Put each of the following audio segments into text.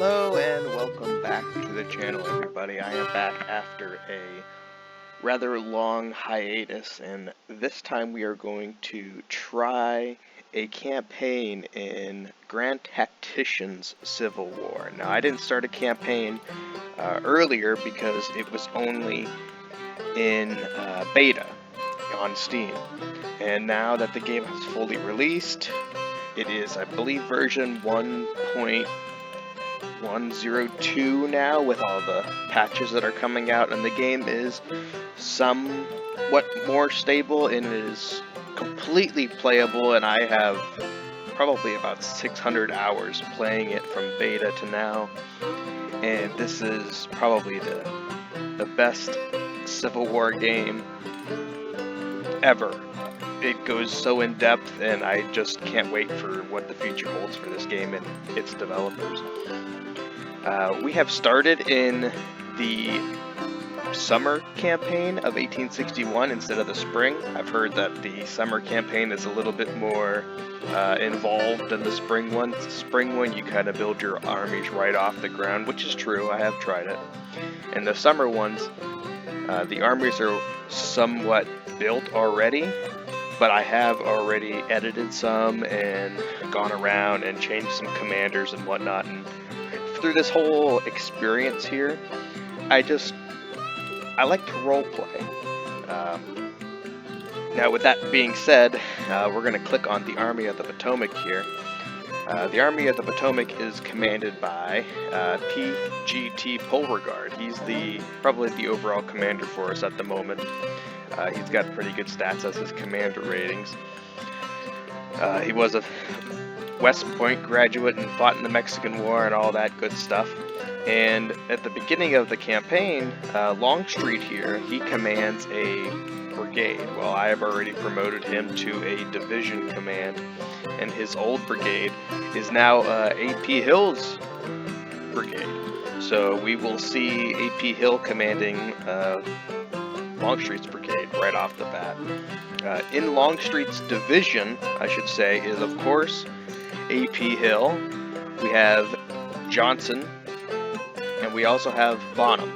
Hello and welcome back to the channel, everybody. I am back after a rather long hiatus, and this time we are going to try a campaign in Grand Tactician's Civil War. Now, I didn't start a campaign earlier because it was only in beta on Steam, and now that the game is fully released, it is, I believe, version 1.102 now, with all the patches that are coming out, and the game is somewhat more stable and it is completely playable, and I have probably about 600 hours playing it from beta to now, and this is probably the best Civil War game ever. It goes so in depth, and I just can't wait for what the future holds for this game and its developers. We have started in the summer campaign of 1861 instead of the spring. I've heard that the summer campaign is a little bit more involved than the spring one. The spring one, you kind of build your armies right off the ground, which is true. I have tried it. And the summer ones, the armies are somewhat built already, but I have already edited some and gone around and changed some commanders and whatnot, and through this whole experience here, I like to roleplay. Now, with that being said, we're going to click on the Army of the Potomac here. The Army of the Potomac is commanded by P.G.T. Beauregard. He's probably the overall commander for us at the moment. He's got pretty good stats as his commander ratings. He was a West Point graduate and fought in the Mexican War and all that good stuff. And at the beginning of the campaign, Longstreet here, he commands a brigade. Well, I have already promoted him to a division command, and his old brigade is now A.P. Hill's brigade. So we will see A.P. Hill commanding Longstreet's brigade right off the bat. In Longstreet's division, I should say, is of course A.P. Hill. We have Johnson, and we also have Bonham.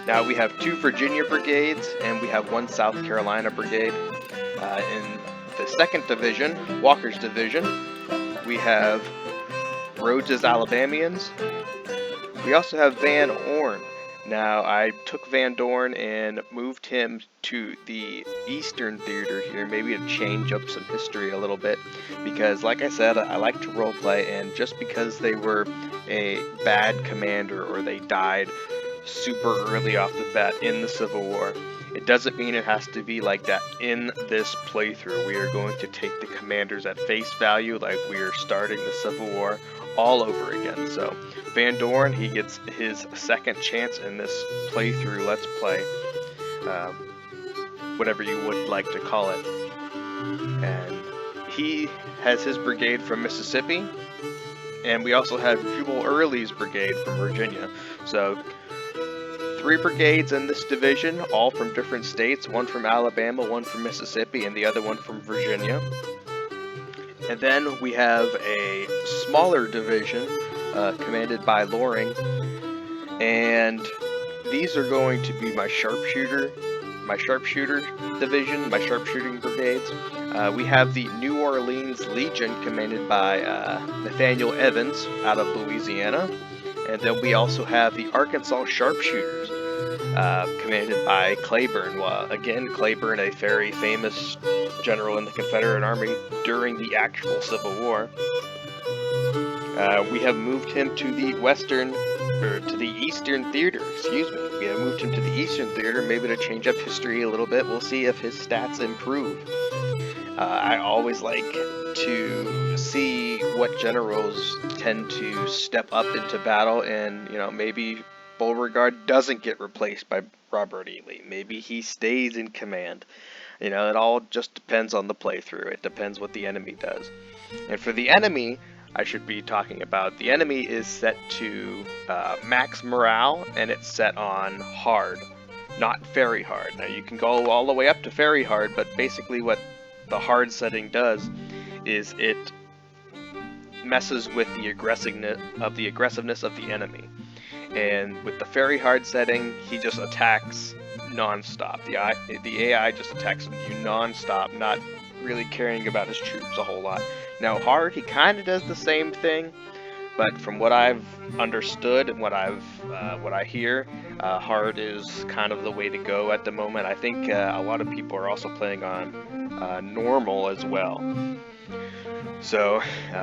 Now we have 2 Virginia brigades, and we have 1 South Carolina brigade. In the 2nd division, Walker's division, we have Rhodes's Alabamians. We also have Van Orn. Now, I took Van Dorn and moved him to the Eastern Theater here, maybe to change up some history a little bit, because, like I said, I like to roleplay, and just because they were a bad commander or they died super early off the bat in the Civil War, it doesn't mean it has to be like that in this playthrough. We are going to take the commanders at face value, like we are starting the Civil War all over again. So Van Dorn, he gets his second chance in this playthrough, let's play, whatever you would like to call it. And he has his brigade from Mississippi, and we also have Jubal Early's brigade from Virginia. So 3 brigades in this division, all from different states, 1 from Alabama, 1 from Mississippi, and the other one from Virginia. And then we have a smaller division commanded by Loring, and these are going to be my sharpshooter division, my sharpshooting brigades. We have the New Orleans Legion commanded by Nathaniel Evans out of Louisiana, and then we also have the Arkansas Sharpshooters commanded by Claiborne. Well, again, Claiborne, a very famous general in the Confederate Army during the actual Civil War. We have moved him to the Eastern Theater, excuse me. We have moved him to the Eastern Theater, maybe to change up history a little bit. We'll see if his stats improve. I always like to see what generals tend to step up into battle, and, maybe Beauregard doesn't get replaced by Robert E. Lee. Maybe he stays in command. It all just depends on the playthrough. It depends what the enemy does. And for the enemy, I should be talking about, the enemy is set to max morale, and it's set on hard, not very hard. Now, you can go all the way up to very hard, but basically what the hard setting does is it messes with the aggressiveness of the enemy. And with the very hard setting, he just attacks non-stop. The AI just attacks you non-stop, not really caring about his troops a whole lot. Now hard, he kind of does the same thing, but from what I've understood and what I hear, hard is kind of the way to go at the moment. I think a lot of people are also playing on normal as well. So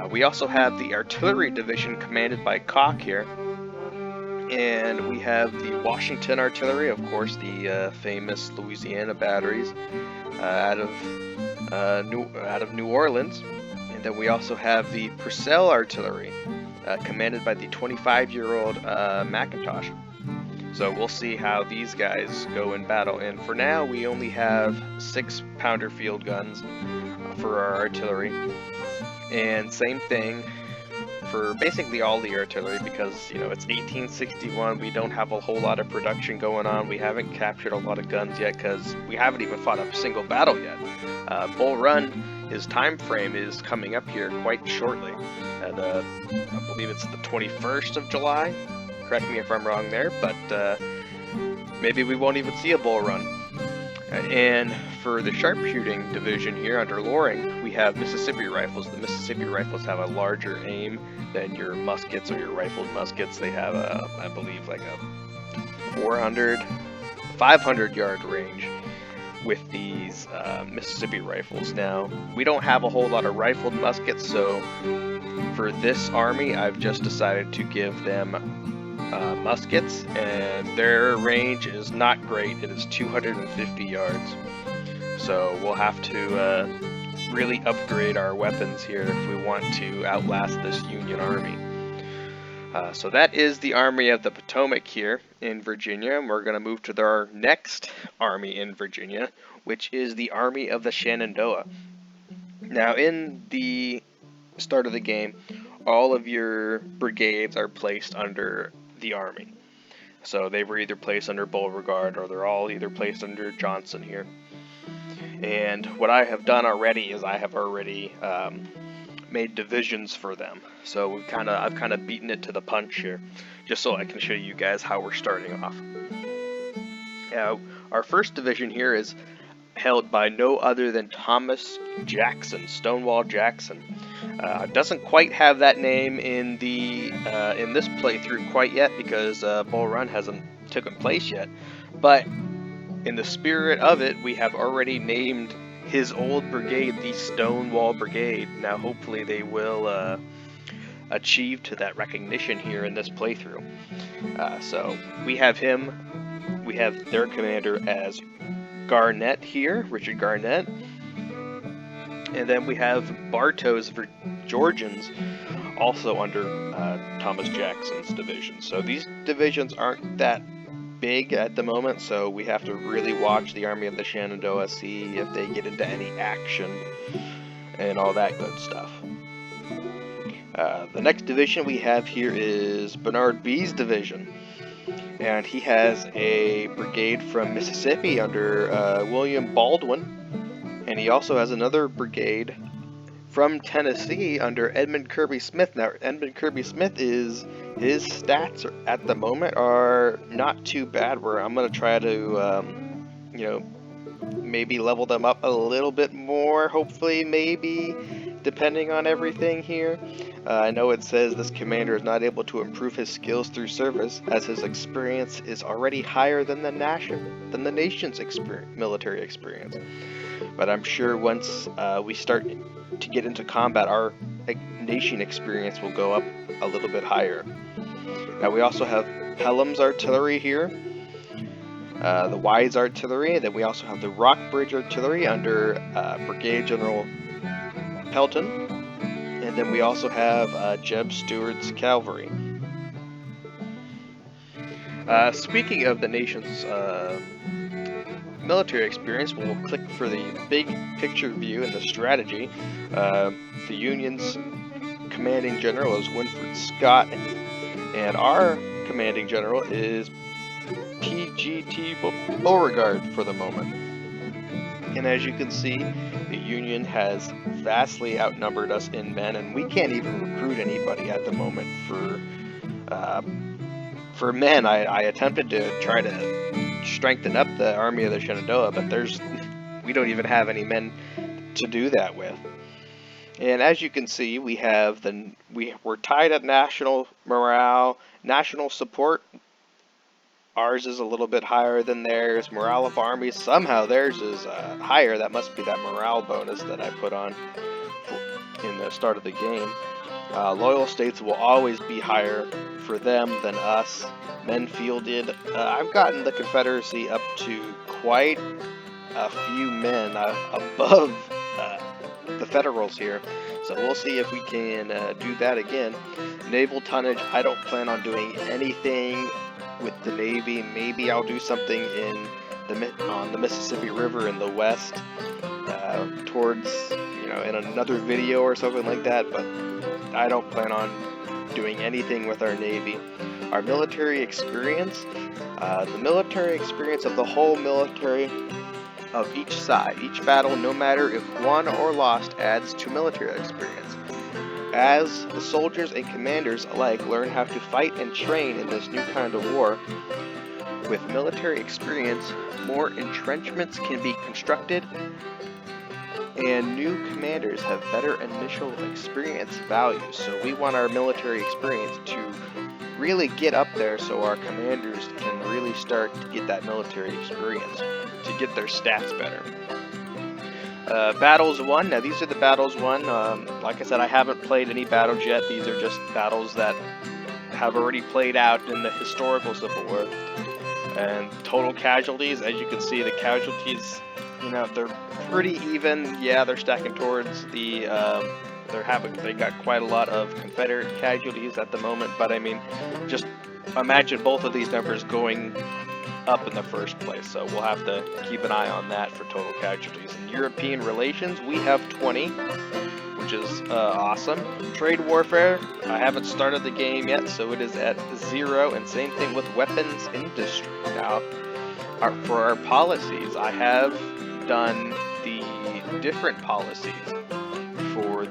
we also have the artillery division commanded by Koch here. And we have the Washington artillery, of course, the famous Louisiana batteries out of New Orleans. And then we also have the Purcell artillery, commanded by the 25-year-old McIntosh. So we'll see how these guys go in battle. And for now, we only have 6-pounder field guns for our artillery. And same thing for basically all the artillery, because it's 1861. We don't have a whole lot of production going on. We haven't captured a lot of guns yet because we haven't even fought a single battle yet. Bull Run, his time frame is coming up here quite shortly, and I believe it's the 21st of July. Correct me if I'm wrong there, but maybe we won't even see a Bull Run. And for the sharpshooting division here under Loring, we have Mississippi rifles. The Mississippi rifles have a larger aim than your muskets or your rifled muskets. They have I believe like a 500 yard range with these Mississippi rifles. Now, we don't have a whole lot of rifled muskets, so for this army, I've just decided to give them muskets, and their range is not great. It is 250 yards. So we'll have to really upgrade our weapons here if we want to outlast this Union Army. So that is the Army of the Potomac here in Virginia, and we're going to move to our next army in Virginia, which is the Army of the Shenandoah. Now, in the start of the game, all of your brigades are placed under the army. So they were either placed under Beauregard, or they're all either placed under Johnson here. And what I have done already is I have already made divisions for them. So I've kind of beaten it to the punch here, just so I can show you guys how we're starting off. Our first division here is held by no other than Thomas Jackson, Stonewall Jackson. Doesn't quite have that name in this playthrough quite yet, because Bull Run hasn't taken place yet. But in the spirit of it, we have already named his old brigade the Stonewall Brigade. Now, hopefully, they will achieve to that recognition here in this playthrough. So we have him. We have their commander as Garnett here, Richard Garnett. And then we have Bartow's Georgians, also under Thomas Jackson's division. So these divisions aren't that big at the moment, so we have to really watch the Army of the Shenandoah, see if they get into any action and all that good stuff. The next division we have here is Bernard B's division, and he has a brigade from Mississippi under William Baldwin. And he also has another brigade from Tennessee under Edmund Kirby Smith. Now, Edmund Kirby Smith his stats at the moment are not too bad. I'm going to try to, maybe level them up a little bit more, hopefully, maybe, depending on everything here. I know it says this commander is not able to improve his skills through service, as his experience is already higher than the nation's military experience. But I'm sure once we start to get into combat, our nation experience will go up a little bit higher. Now, we also have Pelham's artillery here, the Wise artillery, and then we also have the Rockbridge artillery under Brigadier General Pelton, and then we also have Jeb Stuart's cavalry. Speaking of the nation's military experience, we'll click for the big picture view and the strategy. The Union's commanding general is Winfred Scott, and our commanding general is P.G.T. Beauregard for the moment. And as you can see, the Union has vastly outnumbered us in men, and we can't even recruit anybody at the moment for men. I attempted to try to strengthen up the army of the Shenandoah, but we don't even have any men to do that with. And as you can see, we're tied at national morale, national support. Ours is a little bit higher than theirs. Morale of armies, somehow theirs is higher. That must be that morale bonus that I put on in the start of the game. Loyal states will always be higher for them than us. Men fielded. I've gotten the Confederacy up to quite a few men above the Federals here. So we'll see if we can do that again. Naval tonnage, I don't plan on doing anything with the Navy. Maybe I'll do something on the Mississippi River in the west towards, in another video or something like that, but I don't plan on doing anything with our Navy. Our military experience, the military experience of the whole military of each side. Each battle, no matter if won or lost, adds to military experience. As the soldiers and commanders alike learn how to fight and train in this new kind of war, with military experience, more entrenchments can be constructed, and new commanders have better initial experience values. So we want our military experience to really get up there so our commanders can really start to get that military experience, to get their stats better. Battles won. Now these are the battles won. Like I said, I haven't played any battles yet. These are just battles that have already played out in the historical Civil War. And total casualties, as you can see, the casualties, they're pretty even. Yeah, they're stacking towards the. They got quite a lot of Confederate casualties at the moment. But I mean, just imagine both of these numbers going up in the first place, so we'll have to keep an eye on that for total casualties. In European relations, we have 20, which is awesome. Trade warfare, I haven't started the game yet, so it is at 0, and same thing with weapons industry. Now, for our policies, I have done the different policies for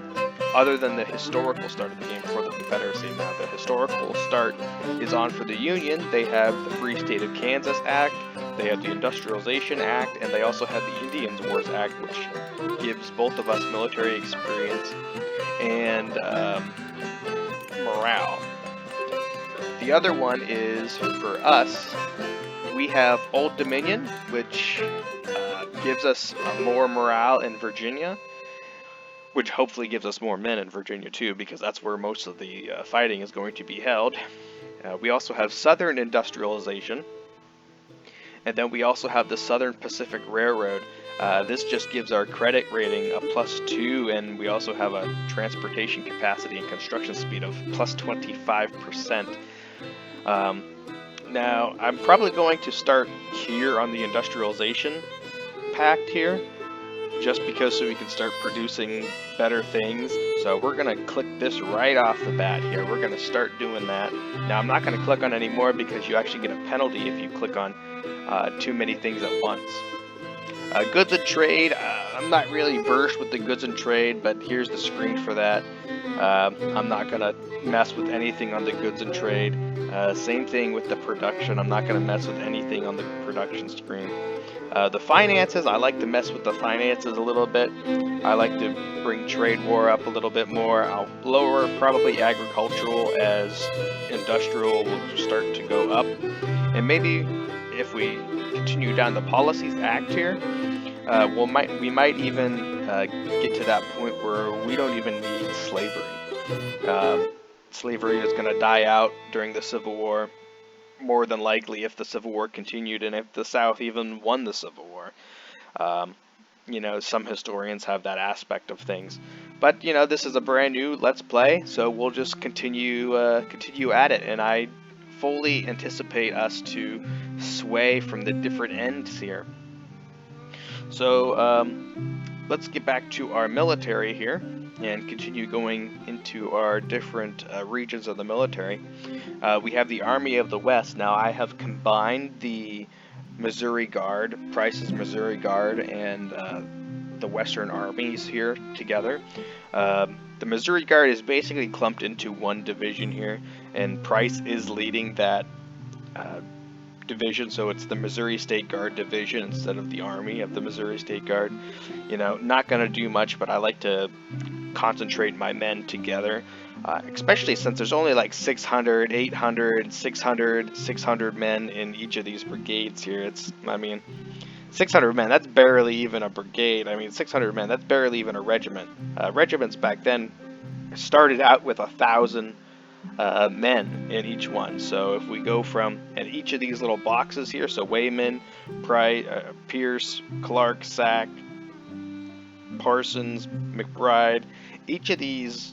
other than the historical start of the game for the Confederacy. Now, the historical start is on for the Union. They have the Free State of Kansas Act, they have the Industrialization Act, and they also have the Indians Wars Act, which gives both of us military experience and morale. The other one is, for us, we have Old Dominion, which gives us more morale in Virginia, which hopefully gives us more men in Virginia too, because that's where most of the fighting is going to be held. We also have Southern Industrialization, and then we also have the Southern Pacific Railroad. This just gives our credit rating a +2, and we also have a transportation capacity and construction speed of +25%. Now, I'm probably going to start here on the Industrialization Pact here, just because so we can start producing better things. So we're going to click this right off the bat here. We're going to start doing that. Now I'm not going to click on any more because you actually get a penalty if you click on too many things at once. Goods and trade, I'm not really versed with the goods and trade, but here's the screen for that. I'm not going to mess with anything on the goods and trade. Same thing with the production. I'm not going to mess with anything on the production screen. The finances, I like to mess with the finances a little bit. I like to bring trade war up a little bit more. I'll lower probably agricultural as industrial will start to go up. And maybe if we continue down the policies act here, we might even get to that point where we don't even need slavery. Slavery is going to die out during the Civil War, more than likely, if the Civil War continued and if the South even won the Civil War. Some historians have that aspect of things. But, this is a brand new Let's Play, so we'll just continue at it, and I fully anticipate us to sway from the different ends here. So, let's get back to our military here and continue going into our different regions of the military. We have the Army of the West. Now, I have combined the Missouri Guard, Price's Missouri Guard, and the Western armies here together. The Missouri Guard is basically clumped into one division here, and Price is leading that division, so it's the Missouri State Guard division instead of the Army of the Missouri State Guard. You know, not going to do much, but I like to concentrate my men together, especially since there's only like 600, 800, 600, 600 men in each of these brigades here. I mean, 600 men, that's barely even a brigade. I mean, 600 men, that's barely even a regiment. Regiments back then started out with 1,000 men in each one. So if we go from, and each of these little boxes here, so Wayman, Pierce, Clark, Sack, Parsons, McBride, each of these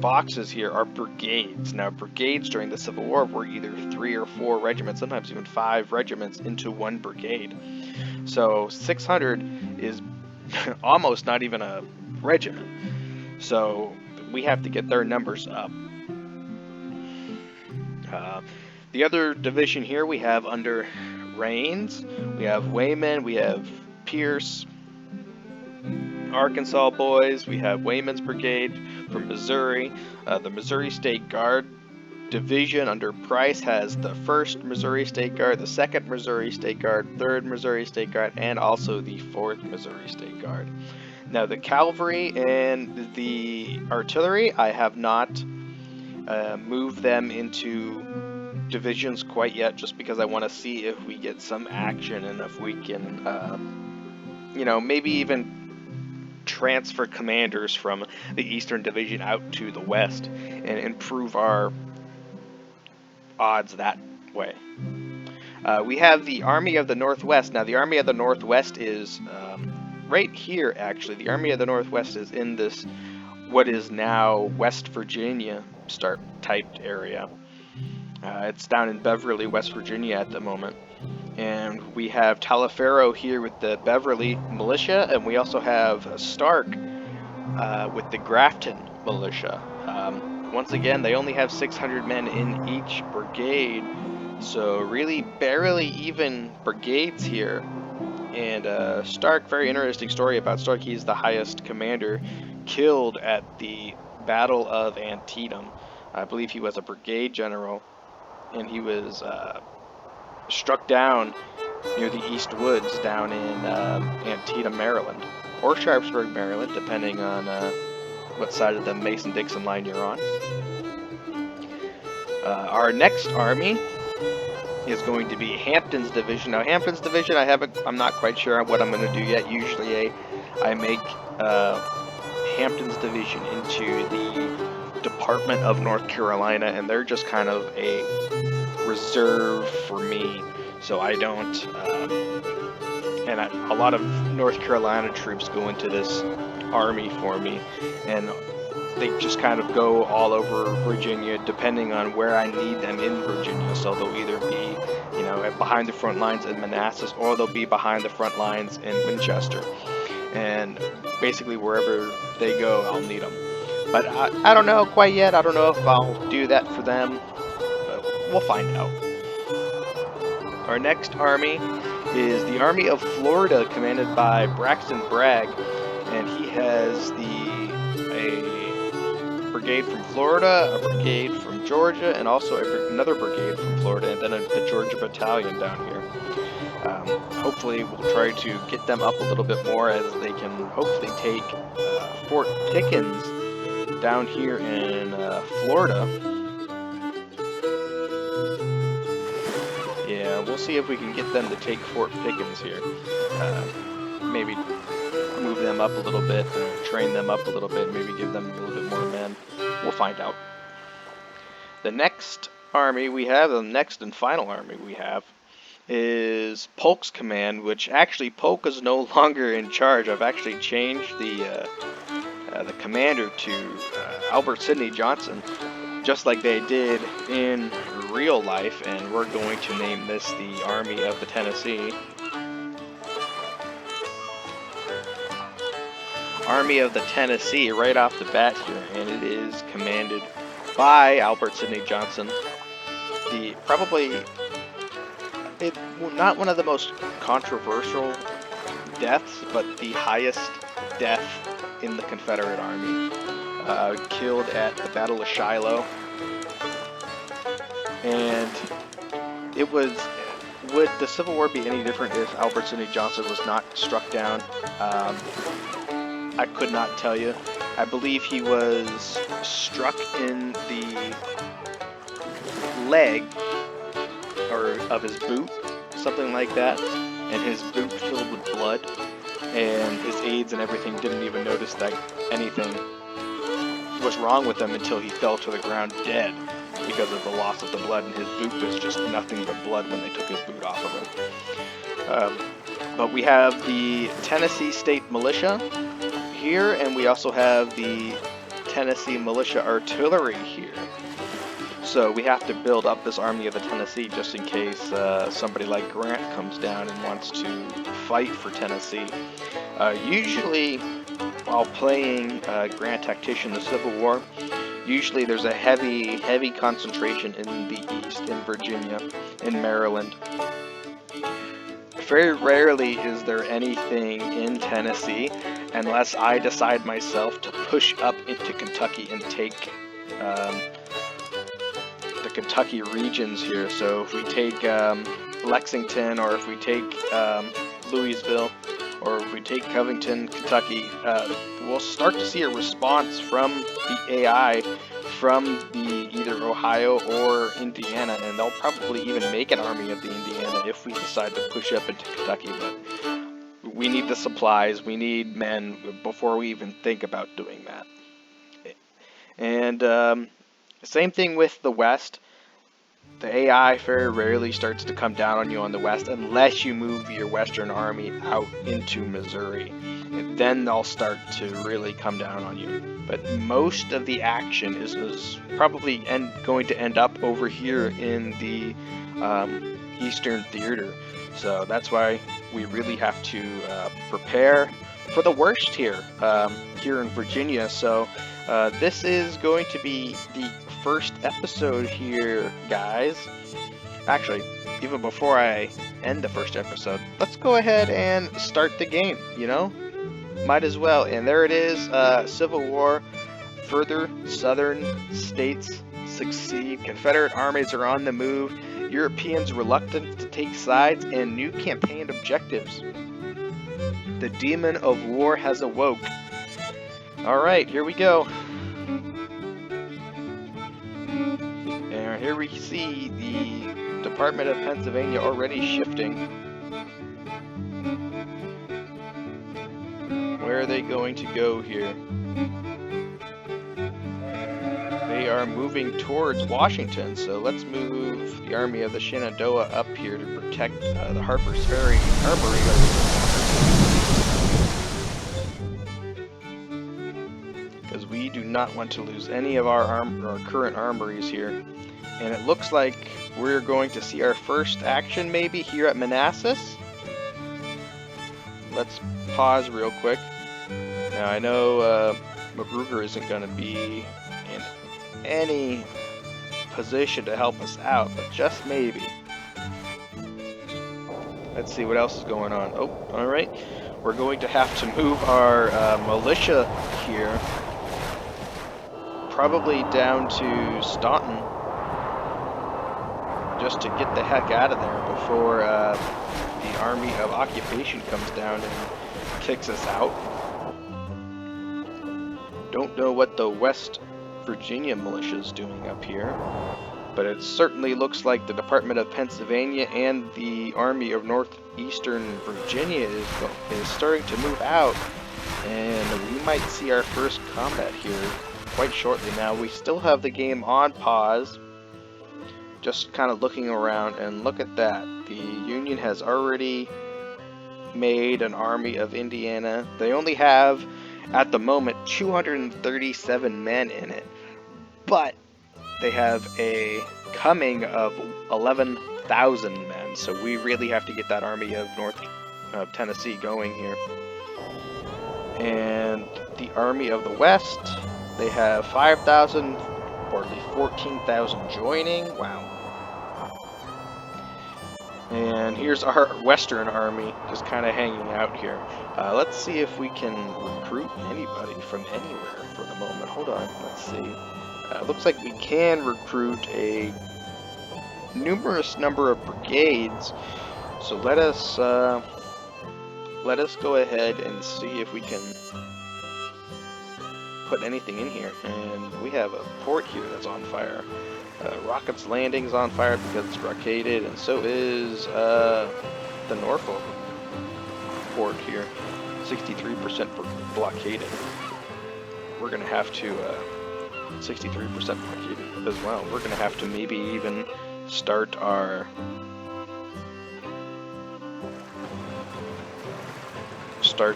boxes here are brigades. Now, brigades during the Civil War were either 3 or 4 regiments, sometimes even 5 regiments into one brigade. So 600 is almost not even a regiment. So we have to get their numbers up. The other division here we have under Rains, we have Wayman, we have Pierce, Arkansas boys, we have Wayman's brigade from Missouri. The Missouri State Guard division under Price has the 1st Missouri State Guard, the 2nd Missouri State Guard, 3rd Missouri State Guard, and also the 4th Missouri State Guard. Now the cavalry and the artillery, I have not moved them into divisions quite yet, just because I want to see if we get some action and if we can, you know, maybe even transfer commanders from the Eastern Division out to the West and improve our odds that way. We have the Army of the Northwest. Now, the Army of the Northwest is right here, actually. The Army of the Northwest is in this, what is now West Virginia typed area. It's down in Beverly, West Virginia at the moment. And we have Taliaferro here with the Beverly militia, and we also have Stark with the Grafton militia. Once again, they only have 600 men in each brigade, so really barely even brigades here. And Stark, very interesting story about Stark. He's the highest commander killed at the Battle of Antietam. I believe he was a brigade general, and he was struck down near the East Woods down in Antietam, Maryland, or Sharpsburg, Maryland, depending on what side of the Mason-Dixon line you're on. Our next army is going to be Hampton's division. Now, Hampton's division, I'm not quite sure what I'm going to do yet. Usually, I make Hampton's division into the Department of North Carolina, and they're just kind of a reserve for me, so I don't. A lot of North Carolina troops go into this army for me, and they just kind of go all over Virginia depending on where I need them in Virginia. So they'll either be, you know, behind the front lines in Manassas, or they'll be behind the front lines in Winchester. And basically wherever they go, I'll need them. But I don't know quite yet. I don't know if I'll do that for them, but we'll find out. Our next army is the Army of Florida, commanded by Braxton Bragg, and he has a brigade from Florida, a brigade from Georgia, and also another brigade from Florida, and then the Georgia Battalion down here. Hopefully we'll try to get them up a little bit more, as they can hopefully take Fort Pickens down here in Florida. Yeah, we'll see if we can get them to take Fort Pickens here. Maybe move them up a little bit, train them up a little bit, maybe give them a little bit more men. We'll find out. The next army we have, the next and final army we have, is Polk's command, which actually Polk is no longer in charge. I've actually changed the commander to Albert Sidney Johnson, just like they did in real life, and we're going to name this the Army of the Tennessee. Army of the Tennessee right off the bat here, and it is commanded by Albert Sidney Johnson, the probably it not one of the most controversial deaths, but the highest death in the Confederate Army. Killed at the Battle of Shiloh, and it was. Would the Civil War be any different if Albert Sidney Johnston was not struck down? I could not tell you. I believe he was struck in the leg or of his boot, something like that, and his boot filled with blood, and his aides and everything didn't even notice that anything was wrong with him until he fell to the ground dead because of the loss of the blood, and his boot was just nothing but blood when they took his boot off of him. But we have the Tennessee State Militia here, and we also have the Tennessee Militia Artillery here. So we have to build up this Army of the Tennessee just in case somebody like Grant comes down and wants to fight for Tennessee. Usually, while playing Grant Tactician the Civil War, usually there's a heavy concentration in the East, in Virginia, in Maryland. Very rarely is there anything in Tennessee unless I decide myself to push up into Kentucky and take the Kentucky regions here. So if we take Lexington, or if we take Louisville, or if we take Covington, Kentucky, we'll start to see a response from the AI from the either Ohio or Indiana, and they'll probably even make an army of the Indiana if we decide to push up into Kentucky. But we need the supplies, we need men before we even think about doing that. And same thing with the West. The AI very rarely starts to come down on you on the West unless you move your Western army out into Missouri. And then they'll start to really come down on you. But most of the action is probably going to end up over here in the Eastern Theater. So that's why we really have to prepare for the worst here, here in Virginia. So this is going to be the first episode here, guys. Actually, even before I end the first episode, let's go ahead and start the game, you know? Might as well. And there it is, Civil War. Further southern states succeed. Confederate armies are on the move. Europeans reluctant to take sides, and new campaign objectives. The demon of war has awoke. Alright, here we go. And here we see the Department of Pennsylvania already shifting. Where are they going to go here? They are moving towards Washington, so let's move the Army of the Shenandoah up here to protect the Harper's Ferry Armory. Because we do not want to lose any of our current armories here. And it looks like we're going to see our first action maybe here at Manassas. Let's pause real quick. Now I know Magruder isn't going to be in any position to help us out, but just maybe. Let's see what else is going on. Oh, alright. We're going to have to move our militia here, probably down to Staunton, just to get the heck out of there before the Army of Occupation comes down and kicks us out. Don't know what the West Virginia militia is doing up here, but it certainly looks like the Department of Pennsylvania and the Army of Northeastern Virginia is starting to move out, and we might see our first combat here quite shortly. Now we still have the game on pause, just kind of looking around, and look at that. The Union has already made an Army of Indiana. They only have, at the moment, 237 men in it, but they have a coming of 11,000 men, so we really have to get that Army of Tennessee going here. And the Army of the West, they have 5,000, or 14,000 joining. Wow. And here's our Western Army just kind of hanging out here. Let's see if we can recruit anybody from anywhere for the moment. Hold on, let's see. Looks like we can recruit a numerous number of brigades. So let us go ahead and see if we can put anything in here. And we have a port here that's on fire. Rocket's Landing's on fire because it's blockaded, and so is the Norfolk port here, 63% blockaded. We're gonna have to 63% blockaded as well. We're gonna have to maybe even start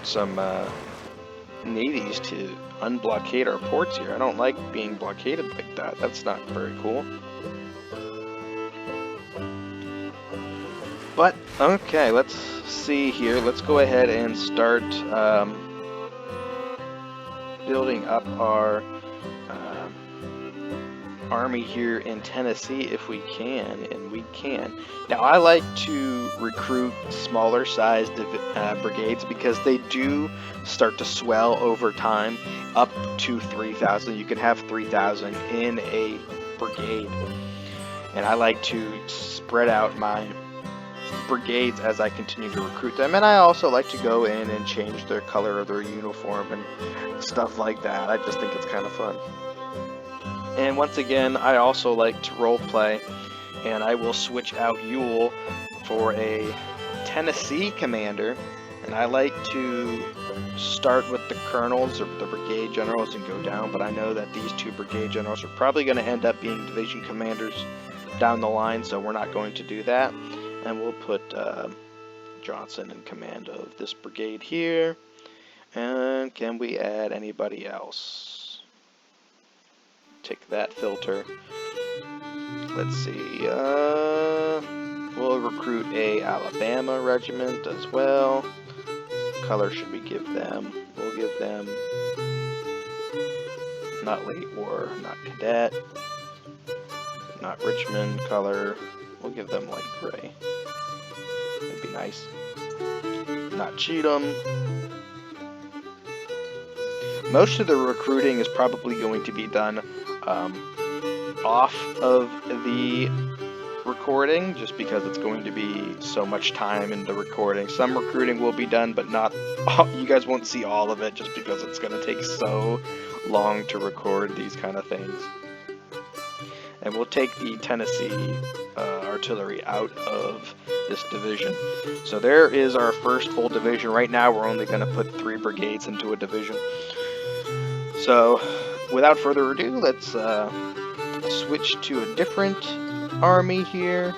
some navies to unblockade our ports here. I don't like being blockaded like that. That's not very cool. But, okay, let's see here. Let's go ahead and start building up our army here in Tennessee if we can, and we can. Now, I like to recruit smaller sized brigades because they do start to swell over time up to 3,000. You can have 3,000 in a brigade, and I like to spread out my brigades as I continue to recruit them, and I also like to go in and change their color of their uniform and stuff like that. I just think it's kind of fun. And once again, I also like to roleplay, and I will switch out Ewell for a Tennessee commander, and I like to start with the colonels or the brigade generals and go down, but I know that these two brigade generals are probably going to end up being division commanders down the line, so we're not going to do that. And we'll put Johnson in command of this brigade here. And can we add anybody else? Take that filter. Let's see. We'll recruit a Alabama regiment as well. Color should we give them? We'll give them not late war, not cadet, not Richmond color. We'll give them light gray. That'd be nice. Not Cheatham. Most of the recruiting is probably going to be done off of the recording, just because it's going to be so much time in the recording. Some recruiting will be done, but not all, you guys won't see all of it, just because it's going to take so long to record these kind of things. And we'll take the Tennessee artillery out of this division. So there is our first full division. Right now we're only going to put 3 brigades into a division. So without further ado, let's switch to a different army here.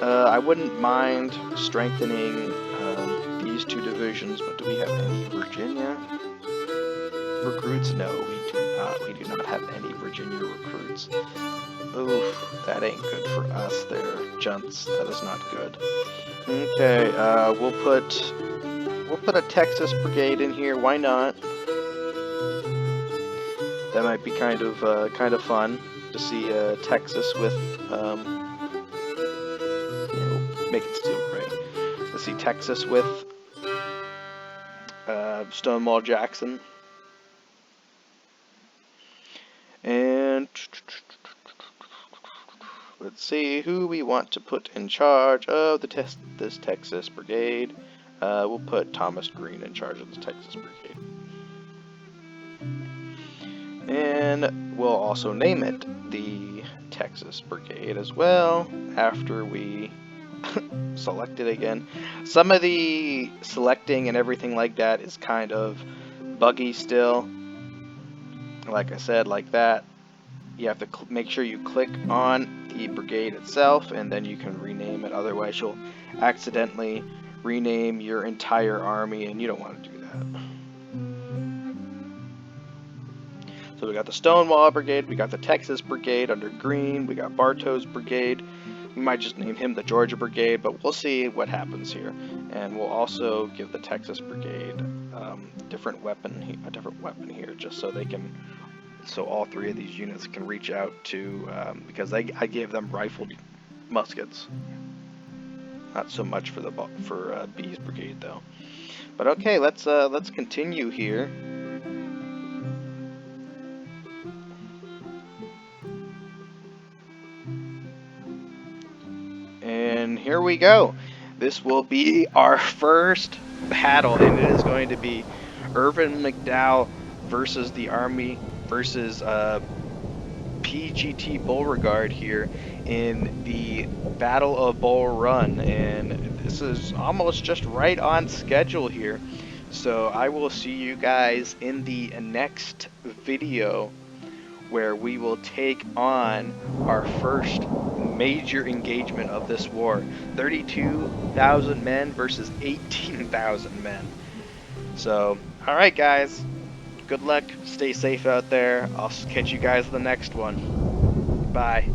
I wouldn't mind strengthening these 2 divisions, but do we have any Virginia recruits? No, we do not. We do not have any Virginia recruits. Oof, that ain't good for us there, gents. That is not good. Okay, we'll put a Texas brigade in here. Why not? That might be kind of fun to see Texas with make it steel gray. To see Texas with Stonewall Jackson. And let's see who we want to put in charge of this Texas brigade. We'll put Thomas Green in charge of this Texas brigade. And we'll also name it the Texas Brigade as well after we select it again. Some of the selecting and everything like that is kind of buggy still. Like I said, like that. You have to make sure you click on the brigade itself, and then you can rename it. Otherwise, you'll accidentally rename your entire army, and you don't want to do that. So we got the Stonewall Brigade, we got the Texas Brigade under Green, we got Bartow's Brigade. We might just name him the Georgia Brigade, but we'll see what happens here. And we'll also give the Texas Brigade a different weapon here, just so they can, so all 3 of these units can reach out to, because I gave them rifled muskets. Not so much for B's brigade though. But okay, let's continue here. And here we go. This will be our first battle, and it is going to be Irvin McDowell versus the Army versus PGT Beauregard here in the Battle of Bull Run, and this is almost just right on schedule here. So I will see you guys in the next video, where we will take on our first major engagement of this war. 32,000 men versus 18,000 men. So, alright guys, good luck, stay safe out there. I'll catch you guys in the next one. Bye.